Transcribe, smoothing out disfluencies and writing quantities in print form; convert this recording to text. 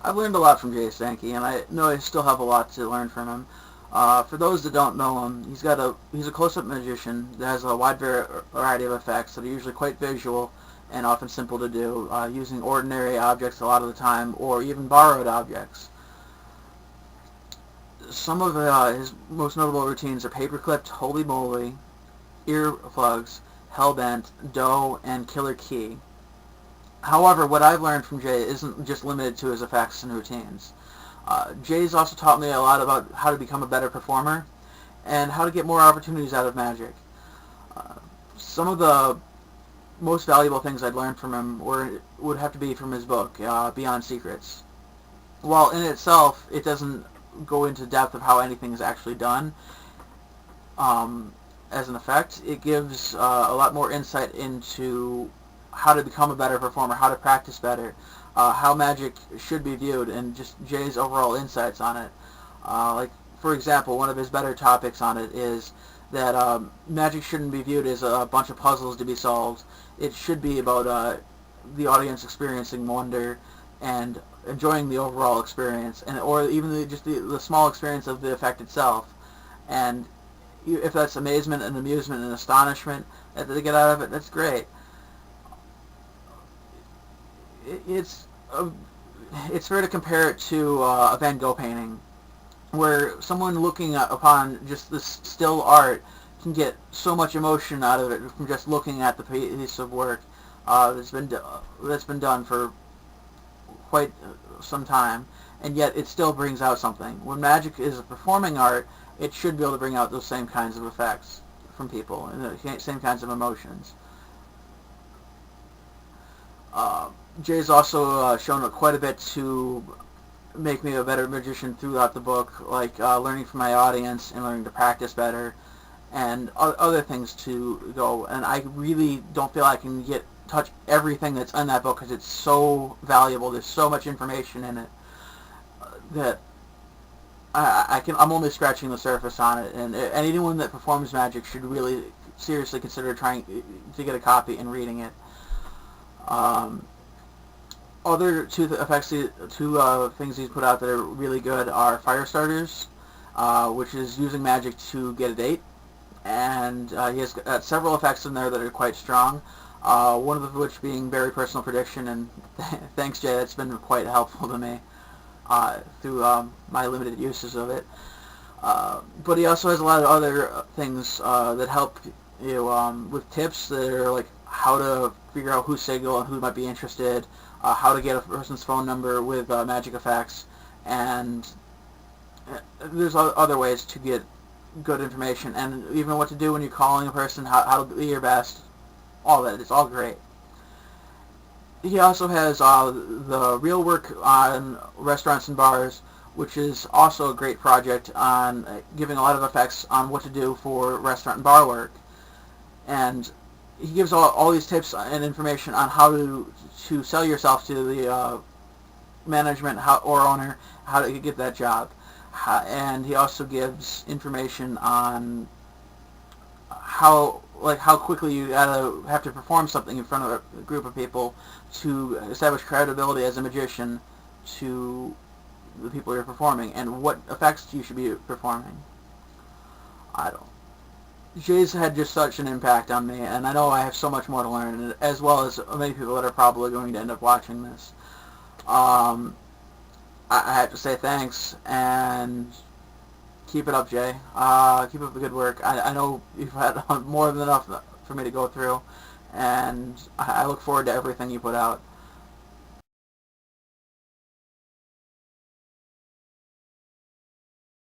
I've learned a lot from Jay Sankey, and I know I still have a lot to learn from him. For those that don't know him, he's a close-up magician that has a wide variety of effects that are usually quite visual and often simple to do, using ordinary objects a lot of the time, or even borrowed objects. Some of his most notable routines are paper-clipped, holy moly, earplugs, hellbent, dough, and killer key. However, what I've learned from Jay isn't just limited to his effects and routines. Jay's also taught me a lot about how to become a better performer and how to get more opportunities out of magic. Some of the most valuable things I'd learned from him would have to be from his book, Beyond Secrets. While in itself it doesn't go into depth of how anything is actually done as an effect, it gives a lot more insight into how to become a better performer, how to practice better, how magic should be viewed, and just Jay's overall insights on it. Like, for example, one of his better topics on it is that magic shouldn't be viewed as a bunch of puzzles to be solved. It should be about the audience experiencing wonder and enjoying the overall experience, or even just the small experience of the effect itself. And if that's amazement and amusement and astonishment that they get out of it, that's great. It's fair to compare it to a Van Gogh painting, where someone looking upon just this still art can get so much emotion out of it from just looking at the piece of work that's been done for quite some time, and yet it still brings out something. When magic is a performing art, it should be able to bring out those same kinds of effects from people and the same kinds of emotions. Jay's also shown quite a bit to make me a better magician throughout the book, like learning from my audience and learning to practice better, and other things to go. And I really don't feel I can touch everything that's in that book because it's so valuable. There's so much information in it that I'm only scratching the surface on it. And anyone that performs magic should really seriously consider trying to get a copy and reading it. Other two things he's put out that are really good are fire starters, which is using magic to get a date, and he has got several effects in there that are quite strong. One of which being very personal prediction, and thanks Jay, that's been quite helpful to me through my limited uses of it. But he also has a lot of other things that help you with tips that are like how to figure out who's single and who might be interested, how to get a person's phone number with magic effects, and there's other ways to get good information, and even what to do when you're calling a person, how to be your best, all that. It's all great. He also has the Real Work on Restaurants and Bars, which is also a great project on giving a lot of effects on what to do for restaurant and bar work. And he gives all these tips and information on how to sell yourself to the management or owner, how to get that job. And he also gives information on how quickly you have to perform something in front of a group of people to establish credibility as a magician to the people you're performing, and what effects you should be performing. Jay's had just such an impact on me, and I know I have so much more to learn, as well as many people that are probably going to end up watching this. I have to say thanks, and keep it up, Jay. Keep up the good work. I know you've had more than enough for me to go through, and I look forward to everything you put out.